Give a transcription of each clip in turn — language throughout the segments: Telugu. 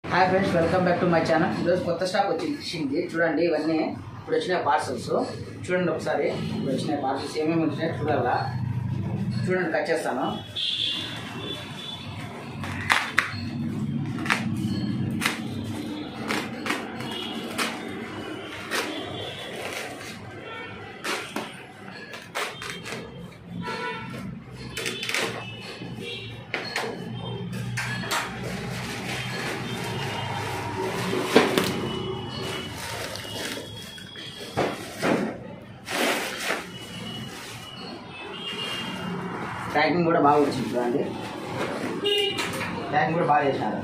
Hi friends, welcome back to my channel. ఈరోజు కొత్త స్టాక్ వచ్చింది. చూడండి, ఇవన్నీ ఇప్పుడు వచ్చినాయి పార్సల్స్. చూడండి ఒకసారి, ఇప్పుడు వచ్చినాయి పార్సల్స్ ఏమేమి వచ్చినాయి చూడాలా. చూడండి, కట్ చేస్తాను. ప్యాకింగ్ కూడా బాగా వచ్చింది. చూడండి, ప్యాకింగ్ కూడా బాగా చేసినారు.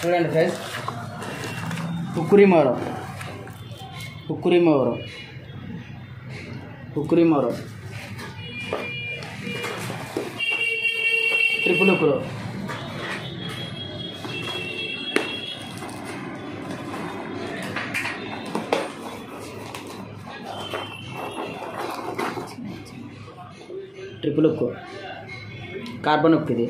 చూడండి ఫ్రెండ్స్, కుక్కురి మోరో ట్రిపుల్ ఉక్కురు, ట్రిపుల్ ఉక్కు, కార్బన్ ఉక్కు. ఇది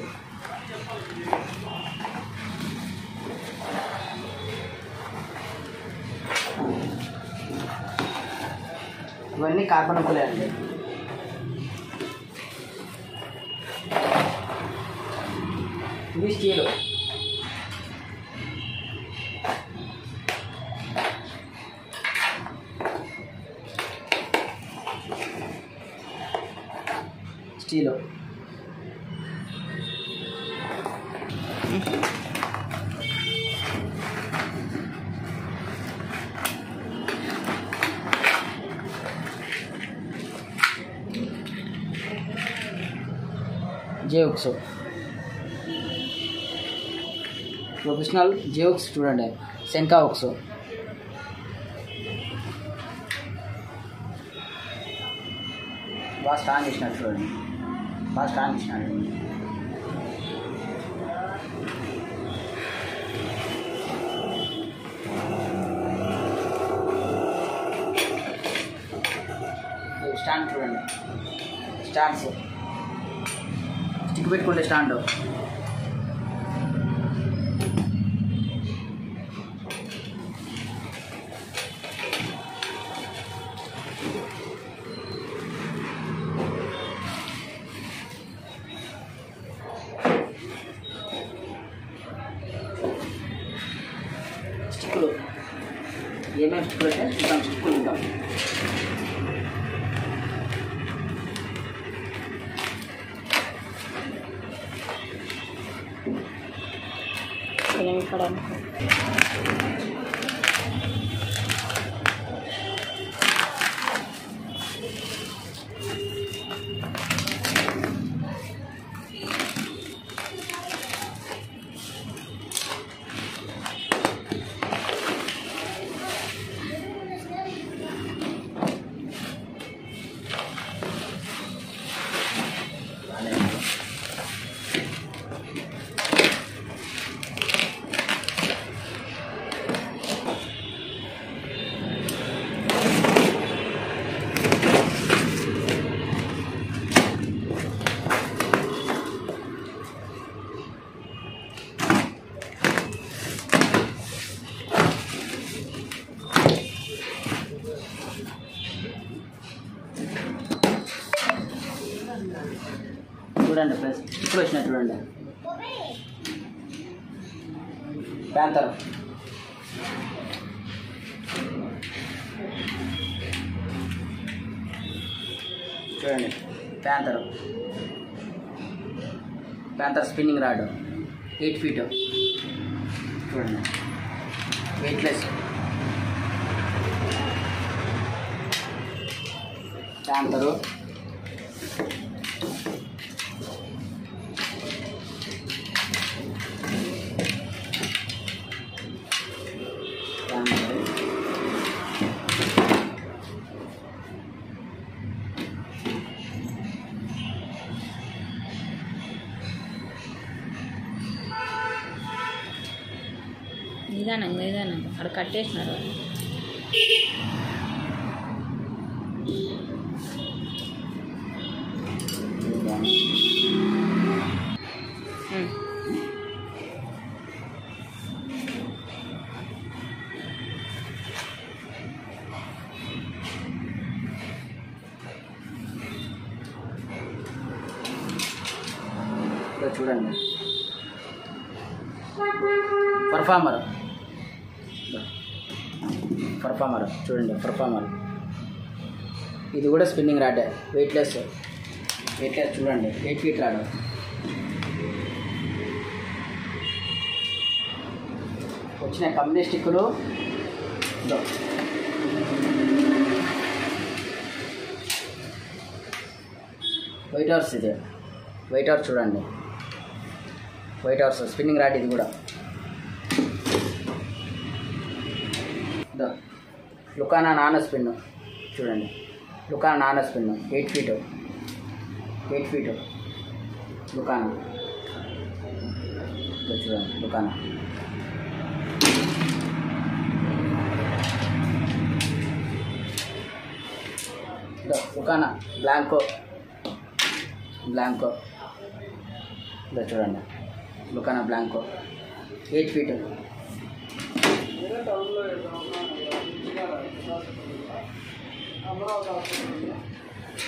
ఇవన్నీ కార్బన్ ఉక్కులే అండి. ఇది స్టీలు. జేఓక్స్, ప్రొఫెషనల్ జేఓక్స్. చూడండి, సెన్కా ఓక్స్. బాగా స్ట్రాంగ్ ఇచ్చినాడు. చూడండి, బాగా స్ట్రాంగ్ ఇచ్చినాడు. స్టాండ్ చూడండి, స్టాండ్స్ స్టిక్ పెట్టుకుంటే స్టాండ్. స్టిక్కులు ఏమేమి స్టిక్కులు అంటే చూద్దాం. స్టిక్కులు ఉంటాం. ఇక్కడ చూడండి ఫ్రెండ్స్, ఇప్పుడు వచ్చినాయి. చూడండి, ప్యాంతర్. చూడండి, ప్యాంతర్ స్పిన్నింగ్ రాడ్ 8 feet. చూడండి, వెయిట్లెస్ ప్యాంతరు. నిదానంగా అక్కడ కట్టేసినారు. చూడండి పర్ఫార్మర్ చూడండి పర్ఫార్మర్. ఇది కూడా స్పిన్నింగ్ రాడ్, వెయిట్లెస్ చూడండి, 8 ఫీట్ రాడ్. వచ్చిన కంపెనీ స్టిక్కులు వైట్ హార్స్. ఇది వైట్ హార్స్ చూడండి, వైట్ హార్స్ స్పిన్నింగ్ రాడ్. ఇది కూడా లుకానా నాన స్పిన్ చూడండి, లుకానా నాన స్పిన్ 8 ఫీట్ లుకానా. చూడండి లుకానా. లుకానా బ్లాంకో ఇలా చూడండి, లుకానా బ్లాంకో 8 ఫీట్.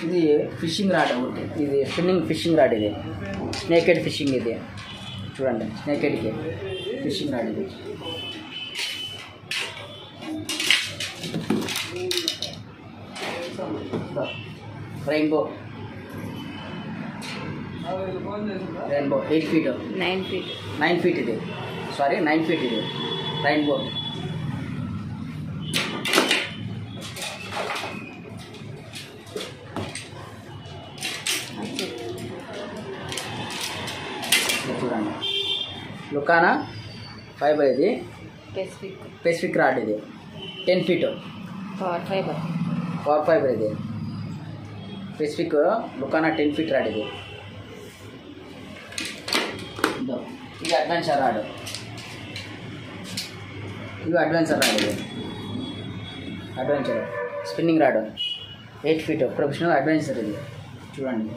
ఇది ఫిషింగ్ రాడ్ ఒకటి, ఇది స్పిన్నింగ్ ఫిషింగ్ రాడ్. ఇది స్నేకెడ్ ఫిషింగ్. ఇది చూడండి స్నేకెడ్కి ఫిషింగ్ రాడ్. ఇది రెయిన్బో 8 ఫీట్ 9 ఫీట్ ఇది, సారీ 9 ఫీట్ ఇది రెయిన్బో. చూడండి లుకానా ఫైబర్. ఇది పెసిఫిక్ రాడ్. ఇది 10 ఫీట్ పవర్ ఫైబర్. ఇది పెసిఫిక్ లుకానా 10 ఫీట్ రాడ్. ఇది అడ్వెంచర్ రాడ్. ఇది అడ్వెంచర్ రాడ్. ఇది adventure spinning rod 8 feet professional adventure. ఇది చూడండి.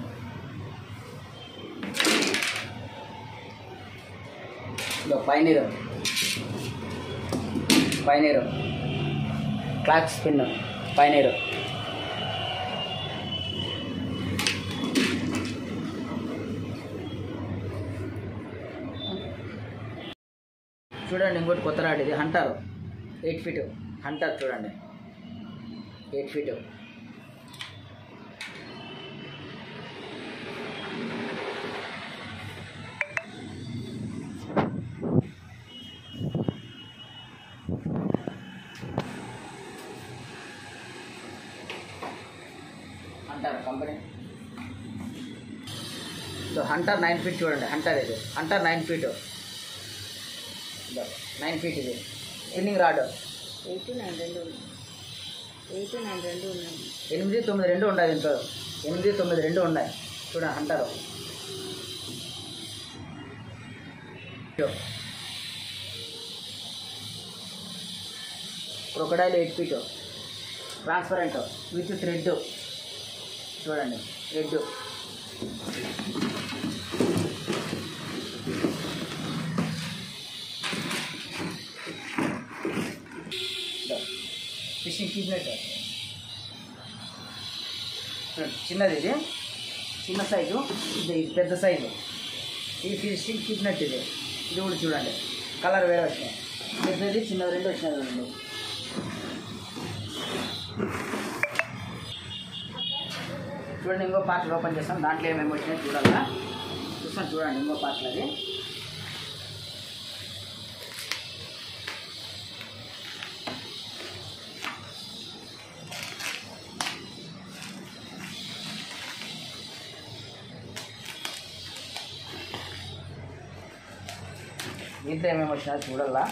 Pioneer clock spin pioneer. చూడండి ఇంకోటి కొత్త రాడ్. ఇది హంటర్ 8 ఫీట్ హంటర్ చూడండి 8 feet. Hunter company. Hunter 9 feet చూడండి. హంటర్ ఇది హంటర్ 9 ఫీట్ 9 ఫీట్. ఇది స్పిన్నింగ్ రాడ్ 8, 9, 2 ఉన్నాయి. 8, 9, 2 ఉన్నాయి. దీంట్లో 8, 9, 2 ఉన్నాయి. చూడండి Hunter. Crocodile 8 feet transparent with thread చూడండి థ్రెడ్. ఫిషింగ్ కిడ్నెట్ చిన్నది. ఇది చిన్న సైజు, ఇది పెద్ద సైజు. ఇది ఫిషింగ్ కిడ్నెట్. ఇది కూడా చూడండి కలర్ వేరే వచ్చినాయి. పెద్దది చిన్నది 2 వచ్చినాయి. 2 చూడండి. ఇంకో పార్ట్లు ఓపెన్ చేస్తాం. దాంట్లో ఏమేమి వచ్చినాయి చూడాలా. చూడండి ఇంకో పార్ట్లు. అది దీంట్లో ఏమేమి వచ్చినాయో చూడాలా.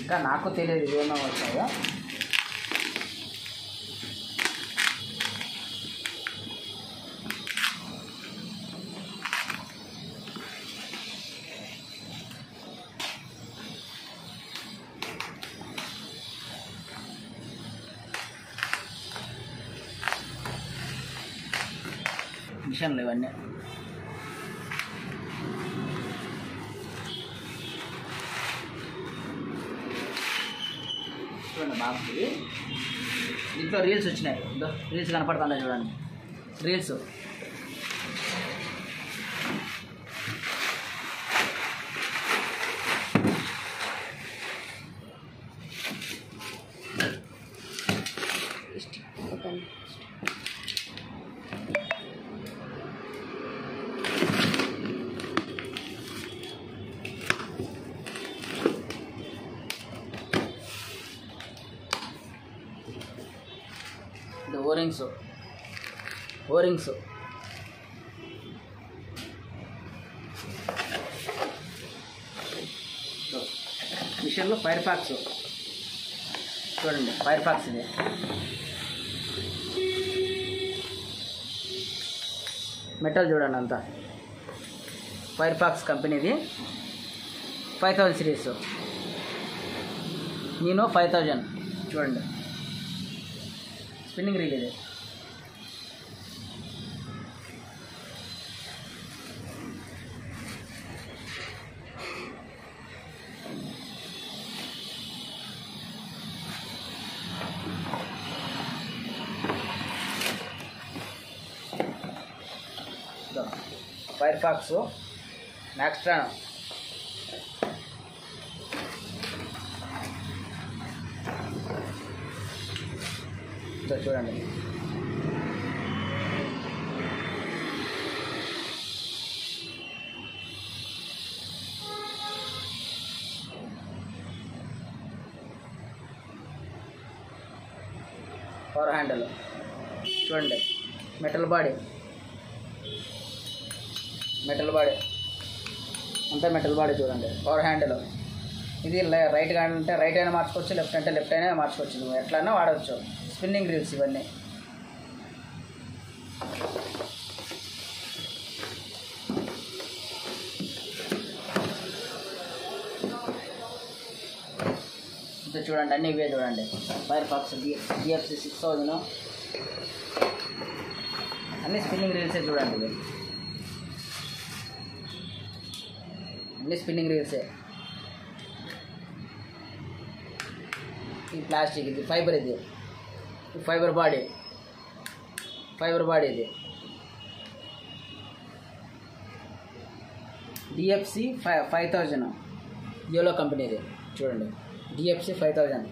ఇంకా నాకు తెలియదు ఇది ఏమేమి వచ్చాయో. మిషన్లు ఇవన్నీ. చూడండి బాక్స్. దీంట్లో రీల్స్ వచ్చినాయి. రీల్స్ కనపడుతుందా చూడండి. రీల్స్ ఇది ఓరింగ్స్ మిషన్లో ఫైర్ ఫాక్స్ చూడండి, ఫైర్ ఫాక్స్ ఇది మెటల్ చూడండి అంతా ఫైర్ ఫాక్స్ కంపెనీది 5000 సిరీస్ నేను 5000 చూడండి స్పిన్నింగ్ రీల్ ఇది ఫైర్ ఫాక్స్ నెక్స్ట్రా చూడండి పవర్ హ్యాండిల్ చూడండి, మెటల్ బాడీ అంతా మెటల్ బాడీ చూడండి, పవర్ హ్యాండిల్ ఇది రైట్ హ్యాండ్ అంటే రైట్ అయినా మార్చుకోవచ్చు, లెఫ్ట్ అంటే లెఫ్ట్ అయినా మార్చుకోవచ్చు, నువ్వు ఎట్లయినా వాడవచ్చు. స్పిన్నింగ్ రీల్స్ ఇవన్నీ ఇంకా చూడండి, అన్నీ ఇవే చూడండి. ఫైర్ ఫాక్స్ డిఎఫ్సి 6000 అన్నీ స్పిన్నింగ్ రీల్సే చూడండి, ఇవి అన్నీ స్పిన్నింగ్ రీల్సే. ఈ ప్లాస్టిక్ ఇది ఫైబర్, ఇది ఫైబర్ బాడీ ఇది డిఎఫ్సి 5000 యోలో కంపెనీది చూడండి, డిఎఫ్సి 5000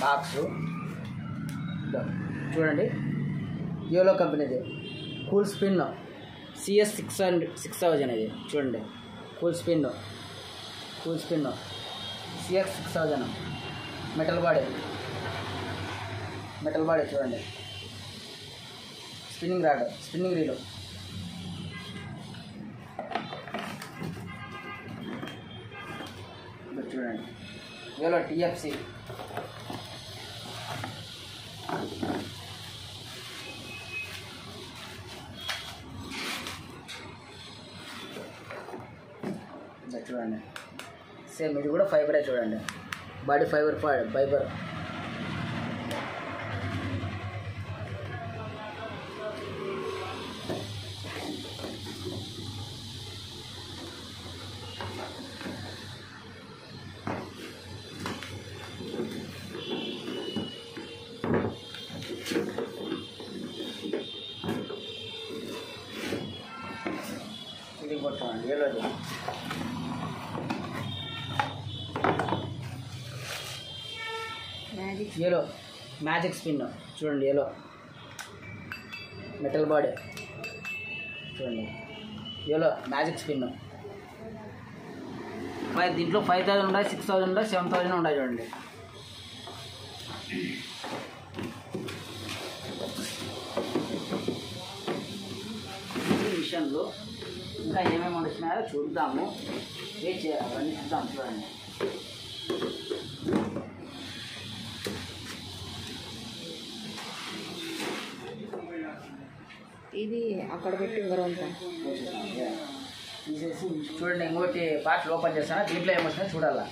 బాక్స్ చూడండి, యోలో కంపెనీది కూల్ స్పిన్ CS 6000 ఇది చూడండి, cool spin CS 6000 metal body చూడండి, స్పిన్నింగ్ రీలు చూడండి, యోలో TFC చూడండి, సేమ్ ఇది కూడా ఫైబరే చూడండి, బాడీ ఫైబర్ ఇది కొట్టండి ఏలోది येलो मैजिक स्पिन చూడండి येलो మెటల్ బాడీ చూడండి येलो मैजिक स्पिन దీంట్లో 5000 ఉన్నాయి 6000 ఉన్నాయి 7000 ఉన్నాయి చూడండి ఈ మిషన్లో ఇంకా ఏమేమి వచ్చినాయో చూద్దాము వెయిట్ చేయాలి చూద్దాం చూడండి ఇది అక్కడ పెట్టి ఇంకొంత తీసేసి చూడండి ఇంకోటి పార్ట్స్ ఓపెన్ చేస్తాను దీంట్లో ఏమొచ్చినా చూడాలా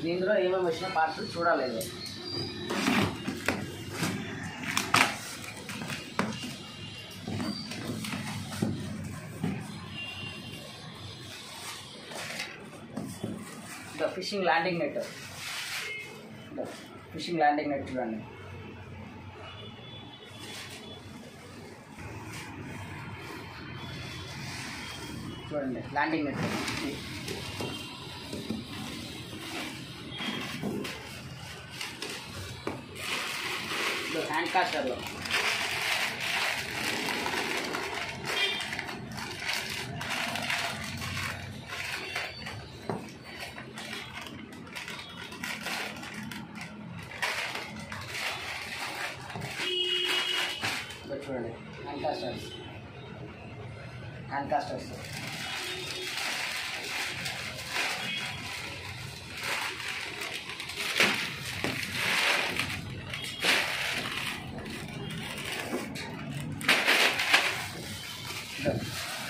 దీనిలో ఏమేమి వచ్చిన పార్ట్స్ చూడాలి. Fishing landing net, fishing landing net చూడండి. చూడండి ల్యాండింగ్ నెట్. హ్యాండ్ కాస్టర్లో చూడండి hand casters, hand casters.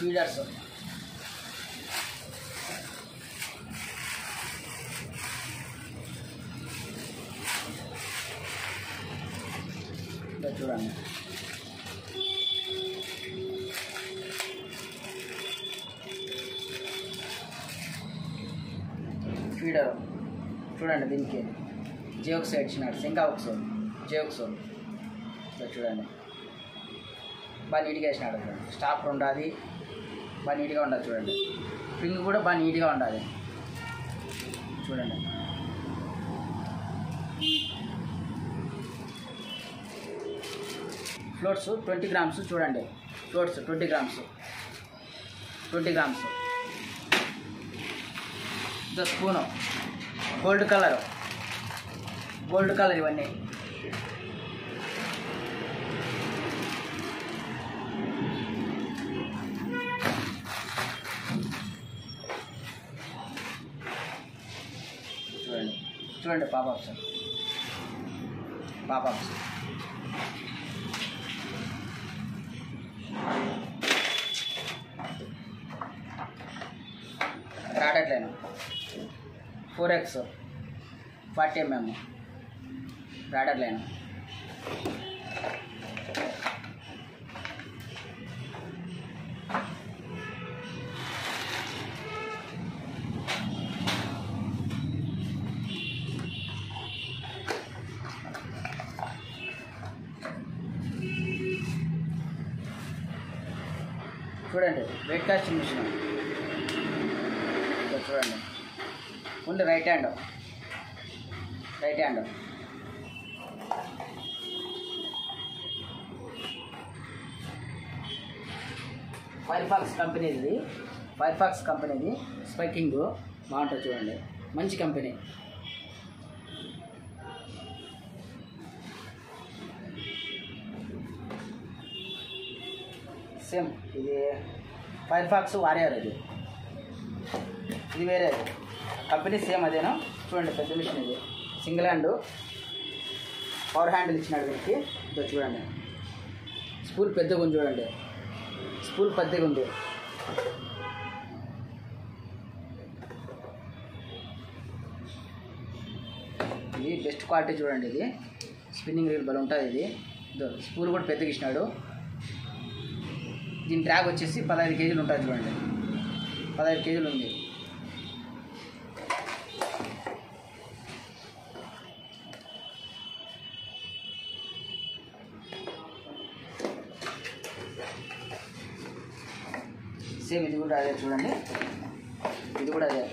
Feeders, చూడండి ఫీడర్ చూడండి. దీనికి జియోక్సైడ్ ఇచ్చినాడు, సింకాక్సో జియోక్సో. చూడండి బాగా నీట్గా వేసినాడు. చూడండి స్టాప్ ఉండాలి, బాగా నీట్గా ఉండాలి. చూడండి స్ప్రింగ్ కూడా బాగా నీట్గా ఉండాలి. చూడండి ఫ్లోట్స్ 20 grams. చూడండి floats 20 grams, 20 grams. The spoon gold colour, gold colour ఇవన్నీ. చూడండి చూడండి పాపప్స్, పాపప్స్. రాడర్ లైన్ 4x 40 mm రాడర్ లైన్. చూడండి వెయిట్ కాస్టింగ్ మిషన్. చూడండి only right hand, right hand. Firefox కంపెనీది, ఫైర్ఫాక్స్ కంపెనీది స్పైకింగ్ బాగుంటుంది. చూడండి మంచి కంపెనీ. సేమ్ ఇది ఫైర్ఫాక్స్ వారియర్. ఇది వేరే కంపెనీ, సేమ్ అదేనా. చూడండి పెద్ద మిషన్ ఇది, సింగిల్ హ్యాండ్ పవర్ హ్యాండిల్ ఇచ్చినాడు దీనికి. ఇదో చూడండి స్పూల్ పెద్దగా ఉంది. చూడండి స్పూల్ పెద్దగా ఉంది. ఇది బెస్ట్ క్వాలిటీ. చూడండి ఇది స్పిన్నింగ్ రీల్ బల్ ఉంటుంది. ఇది ఇదో స్పూల్ కూడా పెద్దగా ఇచ్చినాడు. దీని ట్రాక్ వచ్చేసి 15 kg ఉంటుంది. చూడండి 15 kg ఉంది. సేమ్ ఇది కూడా అదే. చూడండి ఇది కూడా అదే.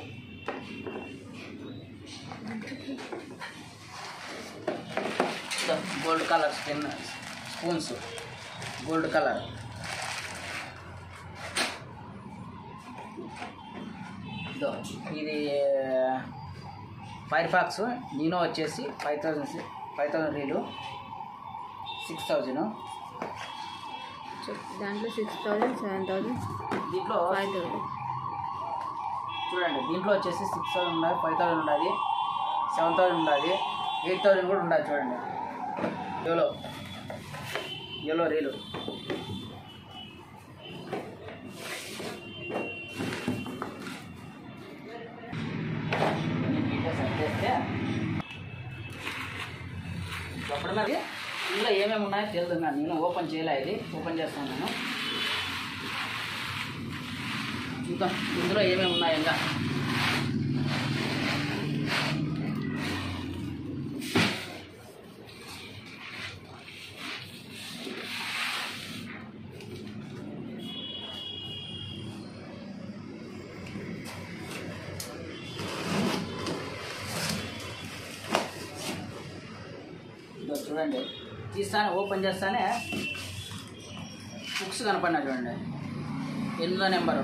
Gold colour spoons, gold colour. ఇదో ఇది ఫైర్ఫాక్స్ నీనో వచ్చేసి 5000 రీలు 6000. దాంట్లో 6000, 7000, దీంట్లో 5000. చూడండి దీంట్లో వచ్చేసి 6000 ఉండాలి, 5000 ఉండాలి, 7000 ఉండాలి, 8000 కూడా ఉండాలి. చూడండి ఎల్లో రీలు. అయితే అప్పుడు మరి ఇందులో ఏమేమి ఉన్నాయో తెలుదు. నేను ఓపెన్ చేయలే, ఇది ఓపెన్ చేస్తాను నేను. చూద్దాం ఇందులో ఏమేమి ఉన్నాయో. ఇంకా చూడండి, తీస్తానే ఓపెన్ చేస్తానే బుక్స్ కనపడినా చూడండి. 8వ నెంబరు,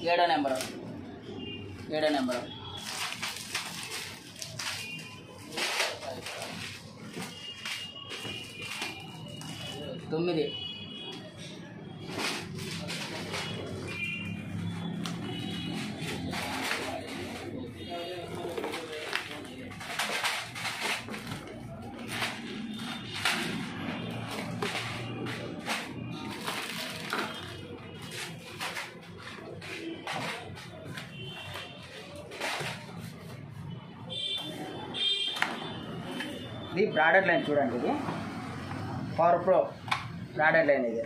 7వ నెంబరు, 9, ఇది బ్రాడెడ్ లైన్ చూడండి. ఇది పవర్ ప్రో బ్రాడెడ్ లైన్. ఇది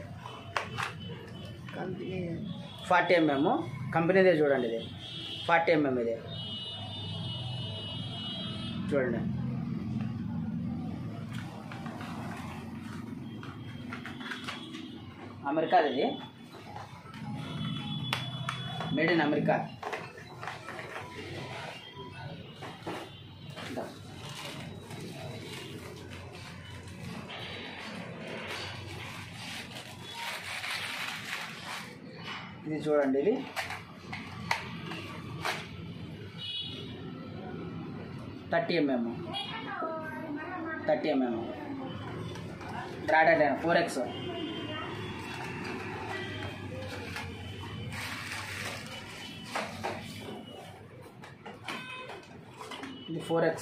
కంపెనీ 40 mm కంపెనీదే చూడండి. ఇది 40 mm ఇది చూడండి. అమెరికాది, ఇది మేడ్ ఇన్ అమెరికా. ఇది చూడండి, ఇది 30 mm బ్రాడెడ్ లైన్ 4X. ఇది 4X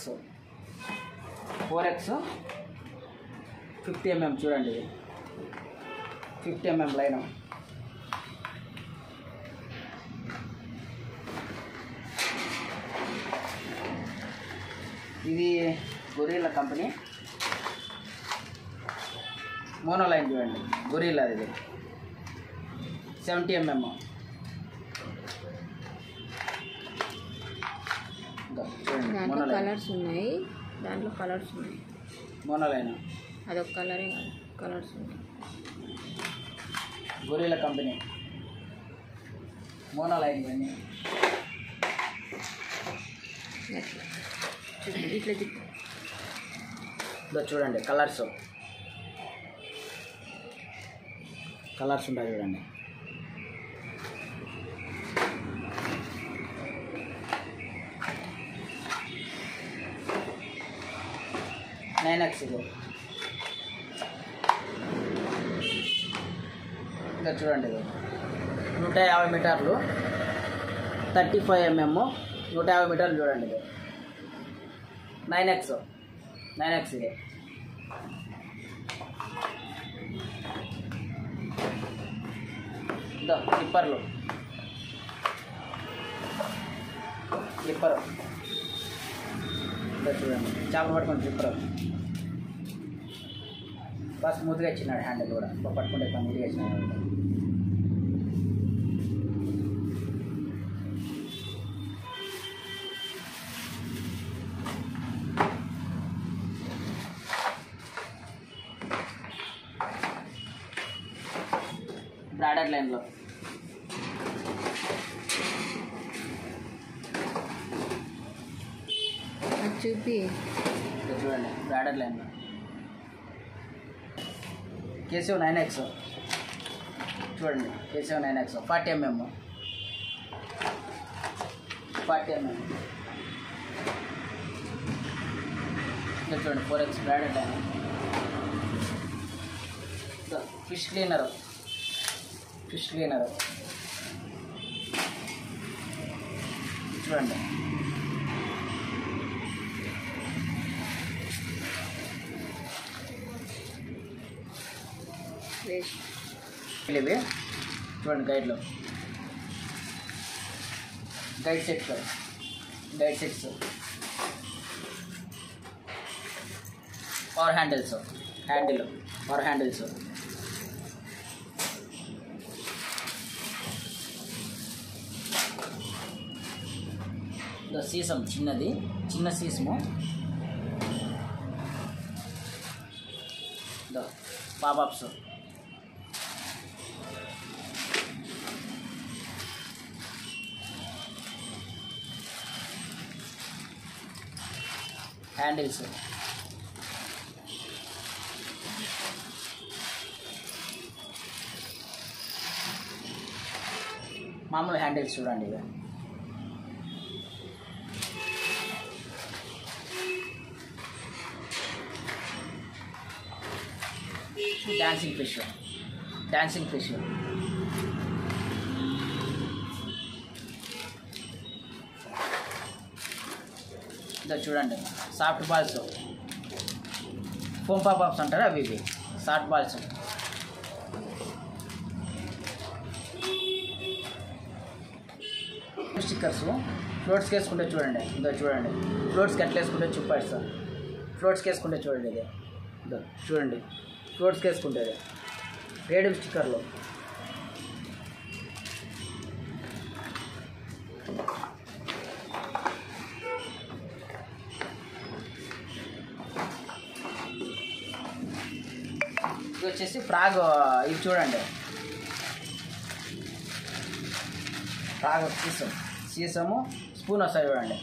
50 mm చూడండి. ఇది 50 mm లైన్. ఇది గొరిల్లా కంపెనీ మోనో లైన్ చూడండి. గొరిల్లా ఇది 70 mm. చూడండి దాంట్లో కలర్స్ ఉన్నాయి, మోనో లైన్. అదొక కలరే కాదు, కలర్స్ ఉన్నాయి. గొరిల్లా కంపెనీ మోనో లైన్ ఇవన్నీ. ఇట్లా చూడండి కలర్స్ ఉంటాయి చూడండి. నైనెక్స్ ఇది. ఇంకా చూడండి, ఇది 150 మీటర్లు 35 mm 150 మీటర్లు చూడండి. ఇది 9X ఇది. స్లిప్పర్ చూడండి, చేపలు పట్టుకొని స్లిప్పర్ బాగా స్మూత్గా ఇచ్చినాడు. హ్యాండిల్ కూడా పట్టుకుంటే నీట్గా ఇచ్చినాడు. బ్రాడెడ్ లైన్లో చూపి చూడండి. బ్రాడెడ్ లైన్లో కేసీఓ 9X చూడండి. కేసీఓ 9X 40 mm. చూడండి 4X బ్రాడెడ్ లైన్. ఫిష్ క్లీనర్ చూడండి. ఇవి చూడండి గైడ్లో guide sets, power handles, power handles, సీసం చిన్న సీసము, పాపప్స్, హ్యాండిల్స్, మామూలు హ్యాండిల్స్ చూడండి ఇక. డాన్సింగ్ ఫిష్, ఇదో చూడండి. సాఫ్ట్ బాల్స్, ఫోమ్ పాపాప్స్ అంటారు అవి, సాఫ్ట్ బాల్స్. స్టిక్కర్స్ ఫ్లోట్స్కి వేసుకుంటే చూడండి, ఇదో చూడండి. ఫ్లోట్స్కి ఎట్లా వేసుకుంటే చూపాడు సార్. ఫ్లోట్స్కి వేసుకుంటే చూడండి, ఇదే ఇదో చూడండి. ఫ్లోట్స్కి వేసుకుంటే రేడియం స్టిక్కర్లు, ఇది వచ్చేసి ఫ్రాగ్. ఇది చూడండి, ఫ్రాగ్ సీసము స్పూన్ వస్తాయి చూడండి.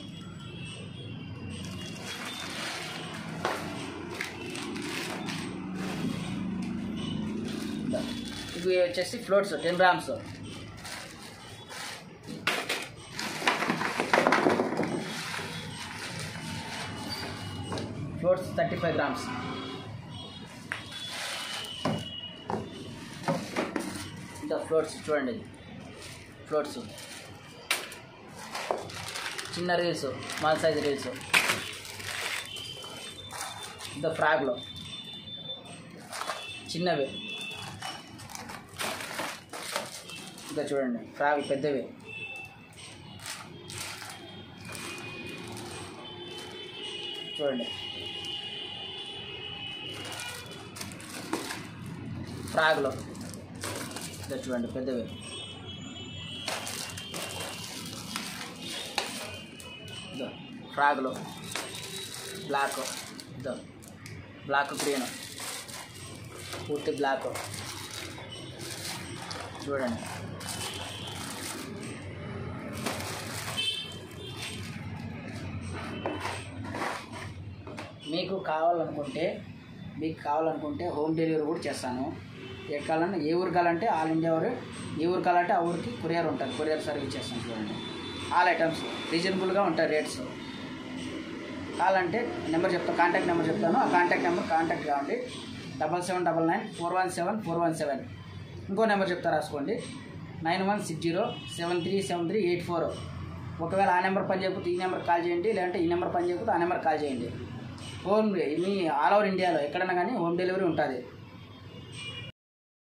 ఇవి వచ్చేసి ఫ్లోట్స్ 10 grams, ఫ్లోట్స్ 35 grams. ఇంకా ఫ్లోట్స్ చూడండి, ఫ్లోట్స్ చిన్న రీల్స్, స్మాల్ సైజ్ రీల్స్. ఇంకా ఫ్రాగ్లో చిన్నవి, ఇంకా చూడండి ఫ్రాగ్ పెద్దవి. చూడండి ఫ్రాగ్లో ఇంకా చూడండి పెద్దవి. ఫ్రాగ్లో బ్లాక్, బ్లాక్ గ్రీన్, పూర్తి బ్లాక్ చూడండి. మీకు కావాలనుకుంటే హోమ్ డెలివరీ కూడా చేస్తాను. ఎక్కాలన్నా ఏ ఊరు కావాలంటే ఆల్ ఇండియా ఊరు, ఏ ఊరు కావాలంటే ఆ ఊరికి కొరియర్ ఉంటుంది, కొరియర్ సర్వీస్ చేస్తాను. చూడండి ఆల్ ఐటమ్స్ రీజనబుల్గా ఉంటాయి రేట్స్. కావాలంటే నెంబర్ చెప్తాను, కాంటాక్ట్ నెంబర్ చెప్తాను. ఆ కాంటాక్ట్ నెంబర్ కాంటాక్ట్ కావండి. 7799417417. ఇంకో నెంబర్ చెప్తా రాసుకోండి, 9160737384. ఒకవేళ ఆ నెంబర్ పని చేయకపోతే ఈ నెంబర్ కాల్ చేయండి, లేదంటే ఈ నెంబర్ పని చేయకపోతే ఆ నెంబర్ కాల్ చేయండి. హోమ్ మీ ఆల్ ఓవర్ ఇండియాలో ఎక్కడైనా కానీ హోమ్ డెలివరీ ఉంటుంది.